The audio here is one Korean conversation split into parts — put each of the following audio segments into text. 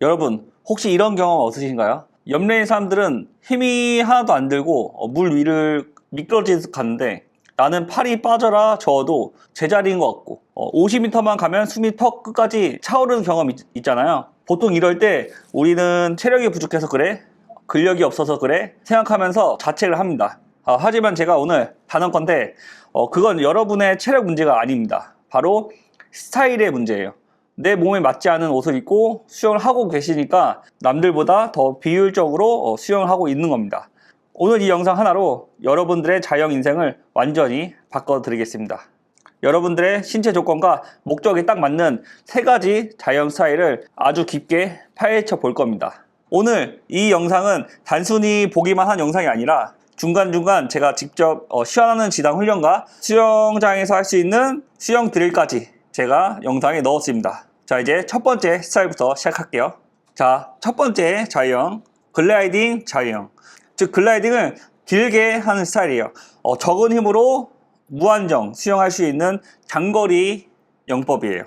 여러분 혹시 이런 경험 없으신가요? 옆레인 사람들은 힘이 하나도 안 들고 물 위를 미끄러지듯 가는데 나는 팔이 빠져라 저어도 제자리인 것 같고 50m만 가면 숨이 턱 끝까지 차오르는 경험 있잖아요. 보통 이럴 때 우리는 체력이 부족해서 그래? 근력이 없어서 그래? 생각하면서 자책을 합니다. 하지만 제가 오늘 단언 건데 그건 여러분의 체력 문제가 아닙니다. 바로 스타일의 문제예요. 내 몸에 맞지 않은 옷을 입고 수영을 하고 계시니까 남들보다 더 비효율적으로 수영을 하고 있는 겁니다. 오늘 이 영상 하나로 여러분들의 자영 인생을 완전히 바꿔드리겠습니다. 여러분들의 신체 조건과 목적에 딱 맞는 3가지 자영 스타일을 아주 깊게 파헤쳐 볼 겁니다. 오늘 이 영상은 단순히 보기만 한 영상이 아니라 중간중간 제가 직접 시연하는 지상 훈련과 수영장에서 할 수 있는 수영 드릴까지 제가 영상에 넣었습니다. 자, 이제 첫 번째 스타일부터 시작할게요. 자, 첫 번째 자유형, 글라이딩 자유형. 즉 글라이딩을 길게 하는 스타일이에요. 적은 힘으로 무한정 수영할 수 있는 장거리 영법이에요.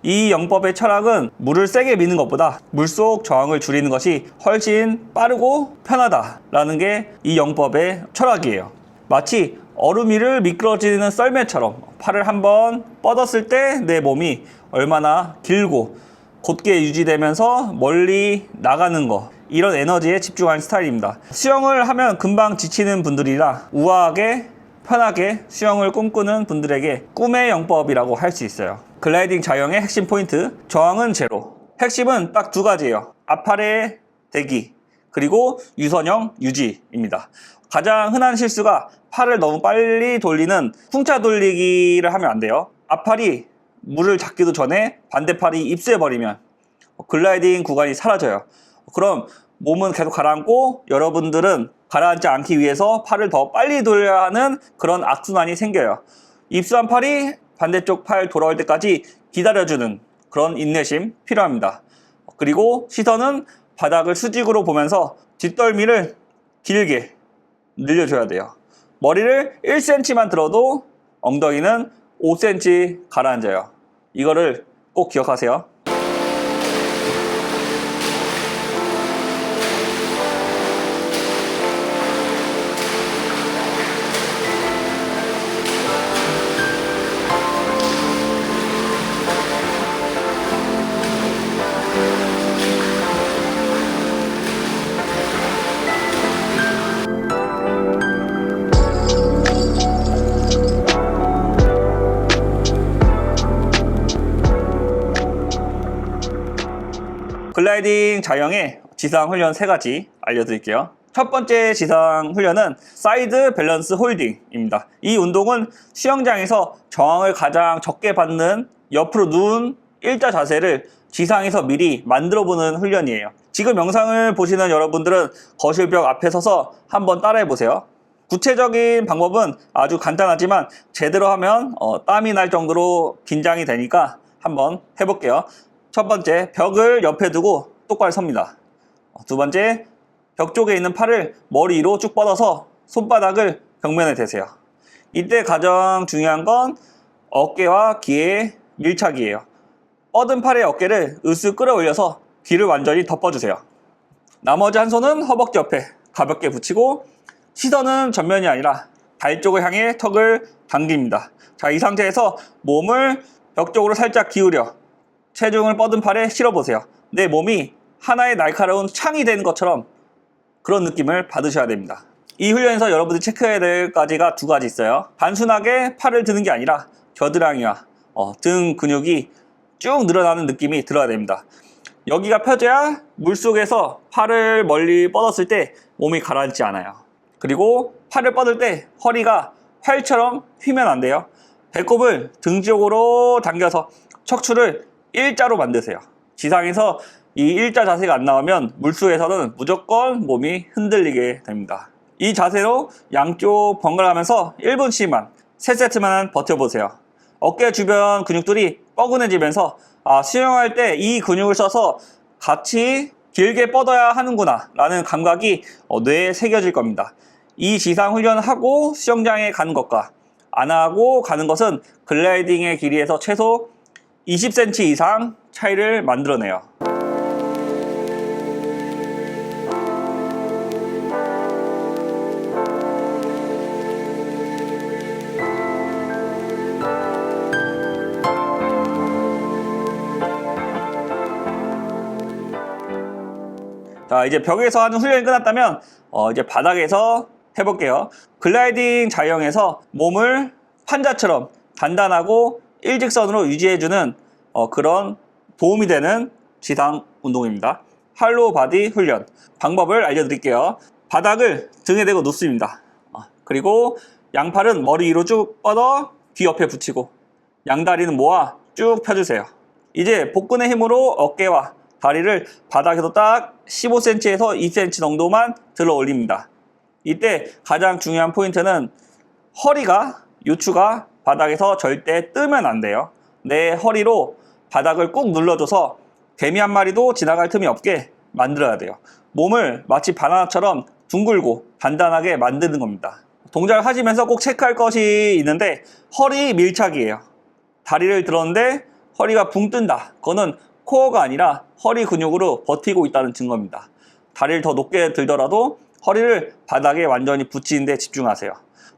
이 영법의 철학은 물을 세게 미는 것보다 물속 저항을 줄이는 것이 훨씬 빠르고 편하다라는 게 이 영법의 철학이에요. 마치 얼음 위를 미끄러지는 썰매처럼 팔을 한번 뻗었을 때 내 몸이 얼마나 길고 곧게 유지되면서 멀리 나가는 거, 이런 에너지에 집중하는 스타일입니다. 수영을 하면 금방 지치는 분들이라 우아하게 편하게 수영을 꿈꾸는 분들에게 꿈의 영법이라고 할 수 있어요. 글라이딩 자유형의 핵심 포인트, 저항은 제로. 핵심은 딱 2가지예요. 앞팔의 대기, 그리고 유선형 유지입니다. 가장 흔한 실수가 팔을 너무 빨리 돌리는 풍차 돌리기를 하면 안 돼요. 앞팔이 물을 잡기도 전에 반대팔이 입수해버리면 글라이딩 구간이 사라져요. 그럼 몸은 계속 가라앉고 여러분들은 가라앉지 않기 위해서 팔을 더 빨리 돌려야 하는 그런 악순환이 생겨요. 입수한 팔이 반대쪽 팔 돌아올 때까지 기다려주는 그런 인내심 필요합니다. 그리고 시선은 바닥을 수직으로 보면서 뒷덜미를 길게 늘려줘야 돼요. 머리를 1cm만 들어도 엉덩이는 5cm 가라앉아요. 이거를 꼭 기억하세요. 글라이딩 자유형의 지상 훈련 3가지 알려드릴게요. 첫 번째 지상 훈련은 사이드 밸런스 홀딩입니다. 이 운동은 수영장에서 저항을 가장 적게 받는 옆으로 누운 일자 자세를 지상에서 미리 만들어 보는 훈련이에요. 지금 영상을 보시는 여러분들은 거실벽 앞에 서서 한번 따라해 보세요. 구체적인 방법은 아주 간단하지만 제대로 하면 땀이 날 정도로 긴장이 되니까 한번 해볼게요. 첫 번째, 벽을 옆에 두고 똑바로 섭니다. 두 번째, 벽 쪽에 있는 팔을 머리 위로 쭉 뻗어서 손바닥을 벽면에 대세요. 이때 가장 중요한 건 어깨와 귀의 밀착이에요. 뻗은 팔의 어깨를 으쓱 끌어올려서 귀를 완전히 덮어주세요. 나머지 한 손은 허벅지 옆에 가볍게 붙이고 시선은 전면이 아니라 발 쪽을 향해 턱을 당깁니다. 자, 이 상태에서 몸을 벽 쪽으로 살짝 기울여 체중을 뻗은 팔에 실어보세요. 내 몸이 하나의 날카로운 창이 되는 것처럼 그런 느낌을 받으셔야 됩니다. 이 훈련에서 여러분들이 체크해야 될 가지가 2가지 있어요. 단순하게 팔을 드는 게 아니라 겨드랑이와 등 근육이 쭉 늘어나는 느낌이 들어야 됩니다. 여기가 펴져야 물속에서 팔을 멀리 뻗었을 때 몸이 가라앉지 않아요. 그리고 팔을 뻗을 때 허리가 활처럼 휘면 안 돼요. 배꼽을 등 쪽으로 당겨서 척추를 일자로 만드세요. 지상에서 이 일자 자세가 안 나오면 물속에서는 무조건 몸이 흔들리게 됩니다. 이 자세로 양쪽 번갈아가면서 1분씩만 3세트만 버텨보세요. 어깨 주변 근육들이 뻐근해지면서 수영할 때 이 근육을 써서 같이 길게 뻗어야 하는구나 라는 감각이 뇌에 새겨질 겁니다. 이 지상 훈련을 하고 수영장에 가는 것과 안 하고 가는 것은 글라이딩의 길이에서 최소 20cm 이상 차이를 만들어내요. 자, 이제 벽에서 하는 훈련이 끝났다면 이제 바닥에서 해볼게요. 글라이딩 자유형에서 몸을 판자처럼 단단하고 일직선으로 유지해주는 그런 도움이 되는 지상 운동입니다. 할로우 바디 훈련 방법을 알려드릴게요. 바닥을 등에 대고 눕습니다. 그리고 양팔은 머리 위로 쭉 뻗어 귀 옆에 붙이고 양다리는 모아 쭉 펴주세요. 이제 복근의 힘으로 어깨와 다리를 바닥에서 딱 15cm에서 2cm 정도만 들어 올립니다. 이때 가장 중요한 포인트는 허리가, 요추가 바닥에서 절대 뜨면 안 돼요. 내 허리로 바닥을 꾹 눌러줘서 개미 한 마리도 지나갈 틈이 없게 만들어야 돼요. 몸을 마치 바나나처럼 둥글고 단단하게 만드는 겁니다. 동작을 하시면서 꼭 체크할 것이 있는데 허리 밀착이에요. 다리를 들었는데 허리가 붕 뜬다. 그거는 코어가 아니라 허리 근육으로 버티고 있다는 증거입니다. 다리를 더 높게 들더라도 허리를 바닥에 완전히 붙이는 데 집중하세요.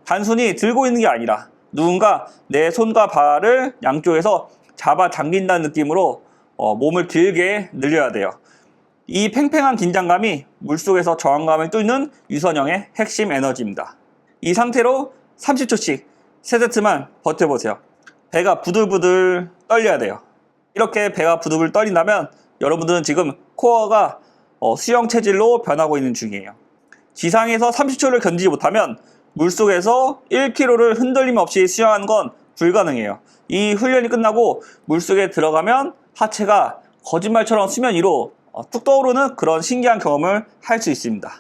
단순히 들고 있는 게 아니라 누군가 내 손과 발을 양쪽에서 잡아 당긴다는 느낌으로 몸을 길게 늘려야 돼요. 이 팽팽한 긴장감이 물속에서 저항감을 뚫는 유선형의 핵심 에너지입니다. 이 상태로 30초씩 3세트만 버텨보세요. 배가 부들부들 떨려야 돼요. 이렇게 배가 부들부들 떨린다면 여러분들은 지금 코어가 수영 체질로 변하고 있는 중이에요. 지상에서 30초를 견디지 못하면 물속에서 1km를 흔들림 없이 수영하는 건 불가능해요. 이 훈련이 끝나고 물속에 들어가면 하체가 거짓말처럼 수면 위로 뚝 떠오르는 그런 신기한 경험을 할 수 있습니다.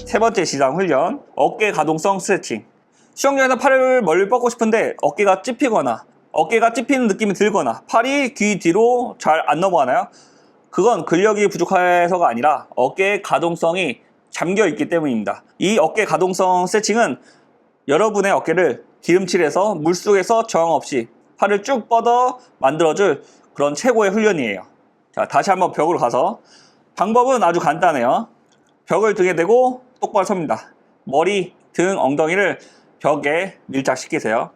세 번째 지상 훈련, 어깨 가동성 스트레칭. 수영장에서 팔을 멀리 뻗고 싶은데 어깨가 찝히거나 어깨가 찝히는 느낌이 들거나 팔이 귀 뒤로 잘 안 넘어가나요? 그건 근력이 부족해서가 아니라 어깨의 가동성이 잠겨 있기 때문입니다. 이 어깨 가동성 스트레칭은 여러분의 어깨를 기름칠해서 물속에서 저항 없이 팔을 쭉 뻗어 만들어줄 그런 최고의 훈련이에요. 자, 다시 한번 벽으로 가서 방법은 아주 간단해요. 벽을 등에 대고 똑바로 섭니다. 머리, 등, 엉덩이를 벽에 밀착시키세요.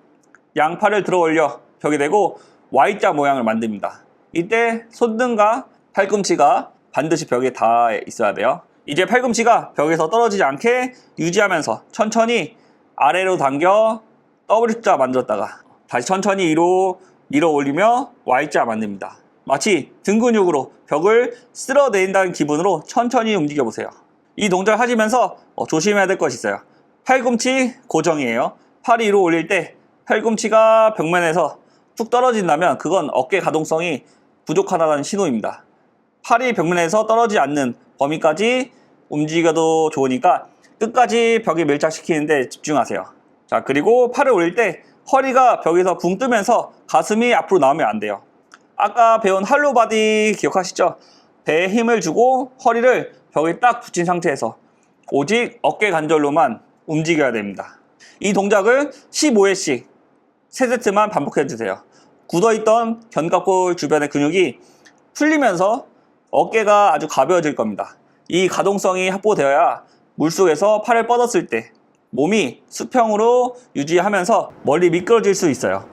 양팔을 들어 올려 벽에 대고 Y자 모양을 만듭니다. 이때 손등과 팔꿈치가 반드시 벽에 닿아 있어야 돼요. 이제 팔꿈치가 벽에서 떨어지지 않게 유지하면서 천천히 아래로 당겨 W자 만들었다가 다시 천천히 위로 밀어 올리며 Y자 만듭니다. 마치 등 근육으로 벽을 쓸어내린다는 기분으로 천천히 움직여 보세요. 이 동작을 하시면서 조심해야 될 것이 있어요. 팔꿈치 고정이에요. 팔이 위로 올릴 때 팔꿈치가 벽면에서 툭 떨어진다면 그건 어깨 가동성이 부족하다는 신호입니다. 팔이 벽면에서 떨어지지 않는 범위까지 움직여도 좋으니까 끝까지 벽에 밀착시키는데 집중하세요. 자, 그리고 팔을 올릴 때 허리가 벽에서 붕 뜨면서 가슴이 앞으로 나오면 안 돼요. 아까 배운 할로우 바디 기억하시죠? 배에 힘을 주고 허리를 벽에 딱 붙인 상태에서 오직 어깨 관절로만 움직여야 됩니다. 이 동작을 15회씩 3세트만 반복해주세요. 굳어있던 견갑골 주변의 근육이 풀리면서 어깨가 아주 가벼워질 겁니다. 이 가동성이 확보되어야 물속에서 팔을 뻗었을 때 몸이 수평으로 유지하면서 멀리 미끄러질 수 있어요.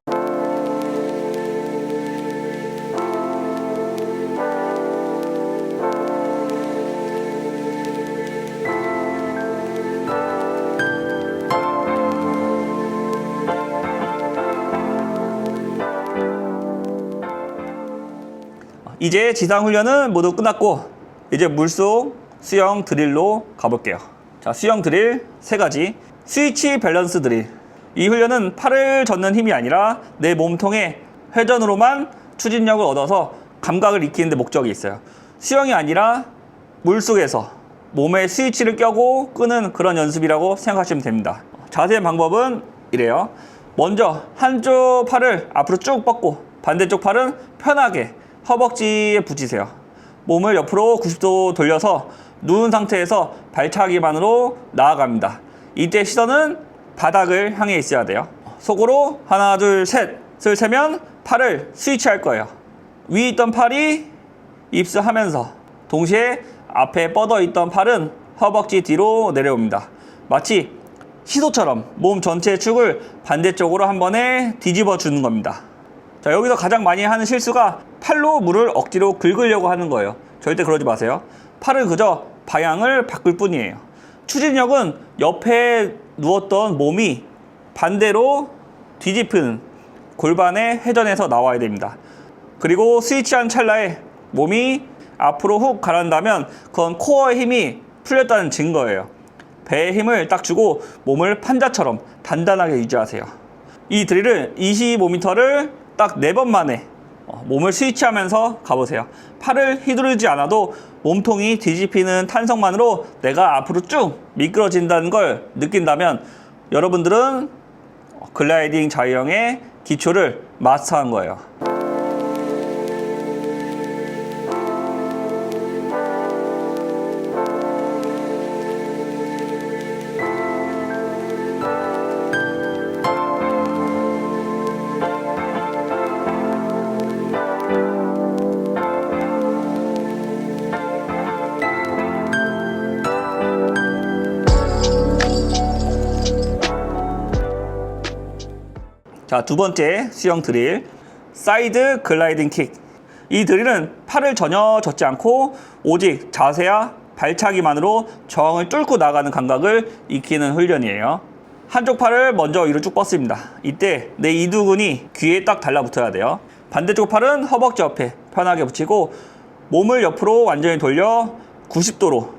이제 지상훈련은 모두 끝났고 이제 물속 수영 드릴로 가볼게요. 자, 수영 드릴 3가지. 스위치 밸런스 드릴. 이 훈련은 팔을 젓는 힘이 아니라 내 몸통의 회전으로만 추진력을 얻어서 감각을 익히는 데 목적이 있어요. 수영이 아니라 물속에서 몸에 스위치를 껴고 끄는 그런 연습이라고 생각하시면 됩니다. 자세한 방법은 이래요. 먼저 한쪽 팔을 앞으로 쭉 뻗고 반대쪽 팔은 편하게 허벅지에 붙이세요. 몸을 옆으로 90도 돌려서 누운 상태에서 발차기만으로 나아갑니다. 이때 시선은 바닥을 향해 있어야 돼요. 속으로 하나, 둘, 셋을 세면 팔을 스위치할 거예요. 위에 있던 팔이 입수하면서 동시에 앞에 뻗어 있던 팔은 허벅지 뒤로 내려옵니다. 마치 시소처럼 몸 전체의 축을 반대쪽으로 한 번에 뒤집어 주는 겁니다. 자, 여기서 가장 많이 하는 실수가 팔로 물을 억지로 긁으려고 하는 거예요. 절대 그러지 마세요. 팔을 그저 방향을 바꿀 뿐이에요. 추진력은 옆에 누웠던 몸이 반대로 뒤집히는 골반의 회전에서 나와야 됩니다. 그리고 스위치한 찰나에 몸이 앞으로 훅 가라앉다면 그건 코어의 힘이 풀렸다는 증거예요. 배에 힘을 딱 주고 몸을 판자처럼 단단하게 유지하세요. 이 드릴을 25m를 딱 4번 만에 몸을 스위치하면서 가보세요. 팔을 휘두르지 않아도 몸통이 뒤집히는 탄성만으로 내가 앞으로 쭉 미끄러진다는 걸 느낀다면 여러분들은 글라이딩 자유형의 기초를 마스터한 거예요. 자, 두 번째 수영 드릴, 사이드 글라이딩 킥. 이 드릴은 팔을 전혀 젓지 않고 오직 자세와 발차기만으로 저항을 뚫고 나가는 감각을 익히는 훈련이에요. 한쪽 팔을 먼저 위로 쭉 뻗습니다. 이때 내 이두근이 귀에 딱 달라붙어야 돼요. 반대쪽 팔은 허벅지 옆에 편하게 붙이고 몸을 옆으로 완전히 돌려 90도로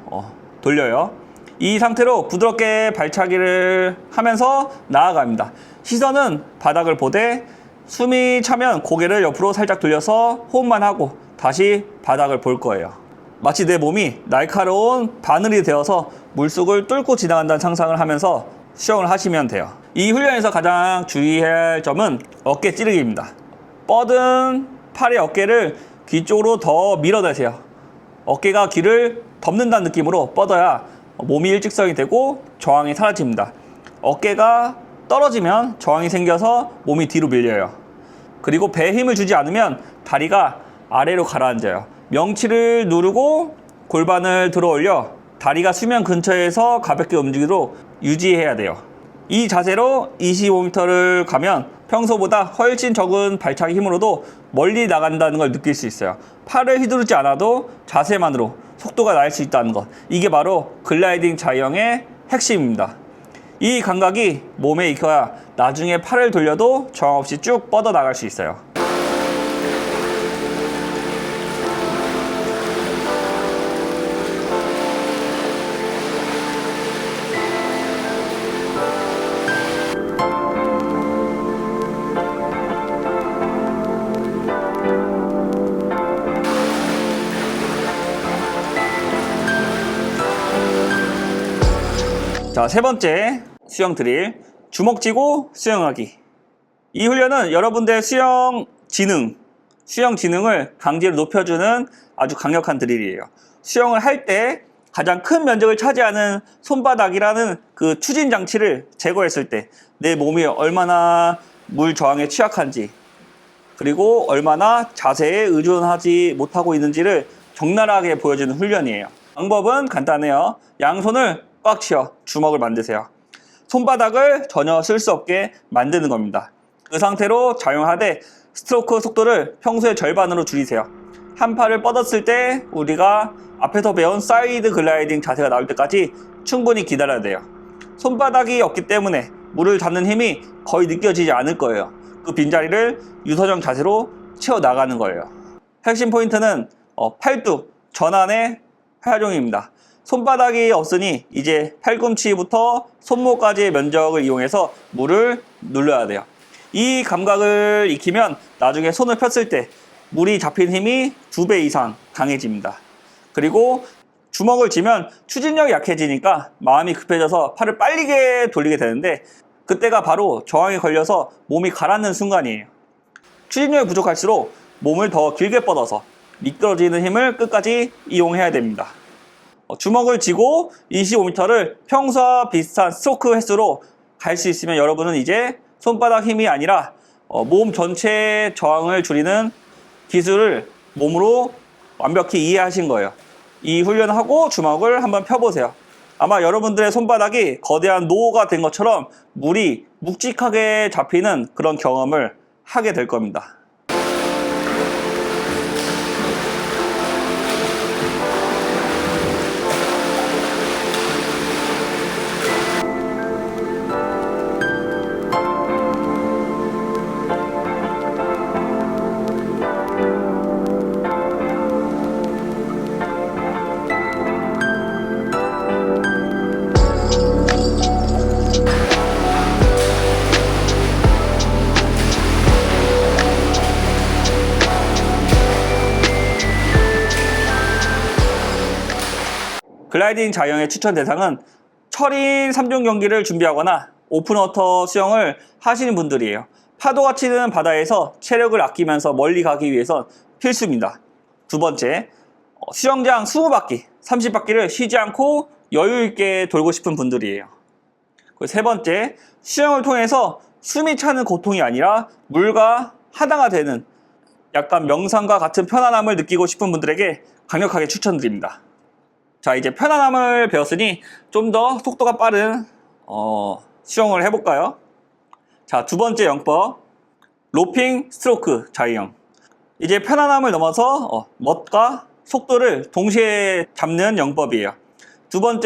돌려요. 이 상태로 부드럽게 발차기를 하면서 나아갑니다. 시선은 바닥을 보되 숨이 차면 고개를 옆으로 살짝 돌려서 호흡만 하고 다시 바닥을 볼 거예요. 마치 내 몸이 날카로운 바늘이 되어서 물속을 뚫고 지나간다는 상상을 하면서 수영을 하시면 돼요. 이 훈련에서 가장 주의해야 할 점은 어깨 찌르기입니다. 뻗은 팔의 어깨를 귀 쪽으로 더 밀어내세요. 어깨가 귀를 덮는다는 느낌으로 뻗어야 몸이 일직선이 되고 저항이 사라집니다. 어깨가 떨어지면 저항이 생겨서 몸이 뒤로 밀려요. 그리고 배에 힘을 주지 않으면 다리가 아래로 가라앉아요. 명치를 누르고 골반을 들어 올려 다리가 수면 근처에서 가볍게 움직이도록 유지해야 돼요. 이 자세로 25m를 가면 평소보다 훨씬 적은 발차기 힘으로도 멀리 나간다는 걸 느낄 수 있어요. 팔을 휘두르지 않아도 자세만으로 속도가 날 수 있다는 것. 이게 바로 글라이딩 자유형의 핵심입니다. 이 감각이 몸에 익혀야 나중에 팔을 돌려도 저항 없이 쭉 뻗어 나갈 수 있어요. 자, 세 번째 수영 드릴, 주먹 쥐고 수영하기. 이 훈련은 여러분들의 수영 지능을 강제로 높여주는 아주 강력한 드릴이에요. 수영을 할 때 가장 큰 면적을 차지하는 손바닥이라는 그 추진 장치를 제거했을 때 내 몸이 얼마나 물 저항에 취약한지, 그리고 얼마나 자세에 의존하지 못하고 있는지를 적나라하게 보여주는 훈련이에요. 방법은 간단해요. 양손을 꽉 쥐어 주먹을 만드세요. 손바닥을 전혀 쓸 수 없게 만드는 겁니다. 그 상태로 자용하되 스트로크 속도를 평소의 절반으로 줄이세요. 한 팔을 뻗었을 때 우리가 앞에서 배운 사이드 글라이딩 자세가 나올 때까지 충분히 기다려야 돼요. 손바닥이 없기 때문에 물을 잡는 힘이 거의 느껴지지 않을 거예요. 그 빈자리를 유서정 자세로 채워나가는 거예요. 핵심 포인트는 팔뚝 전환의 활용입니다. 손바닥이 없으니 이제 팔꿈치부터 손목까지의 면적을 이용해서 물을 눌러야 돼요. 이 감각을 익히면 나중에 손을 폈을 때 물이 잡힌 힘이 2배 이상 강해집니다. 그리고 주먹을 쥐면 추진력이 약해지니까 마음이 급해져서 팔을 빨리게 돌리게 되는데 그때가 바로 저항에 걸려서 몸이 가라앉는 순간이에요. 추진력이 부족할수록 몸을 더 길게 뻗어서 미끄러지는 힘을 끝까지 이용해야 됩니다. 주먹을 쥐고 25m를 평소와 비슷한 스트로크 횟수로 갈 수 있으면 여러분은 이제 손바닥 힘이 아니라 몸 전체 저항을 줄이는 기술을 몸으로 완벽히 이해하신 거예요. 이 훈련을 하고 주먹을 한번 펴보세요. 아마 여러분들의 손바닥이 거대한 노가 된 것처럼 물이 묵직하게 잡히는 그런 경험을 하게 될 겁니다. 글라이딩 자영의 추천 대상은 철인 3종 경기를 준비하거나 오픈워터 수영을 하시는 분들이에요. 파도가 치는 바다에서 체력을 아끼면서 멀리 가기 위해선 필수입니다. 두 번째, 수영장 20바퀴, 30바퀴를 쉬지 않고 여유 있게 돌고 싶은 분들이에요. 세 번째, 수영을 통해서 숨이 차는 고통이 아니라 물과 하나가 되는 약간 명상과 같은 편안함을 느끼고 싶은 분들에게 강력하게 추천드립니다. 자, 이제 편안함을 배웠으니 좀 더 속도가 빠른 수영을 해볼까요? 자, 두 번째 영법, 로핑 스트로크 자유형. 이제 편안함을 넘어서 멋과 속도를 동시에 잡는 영법이에요. 두 번째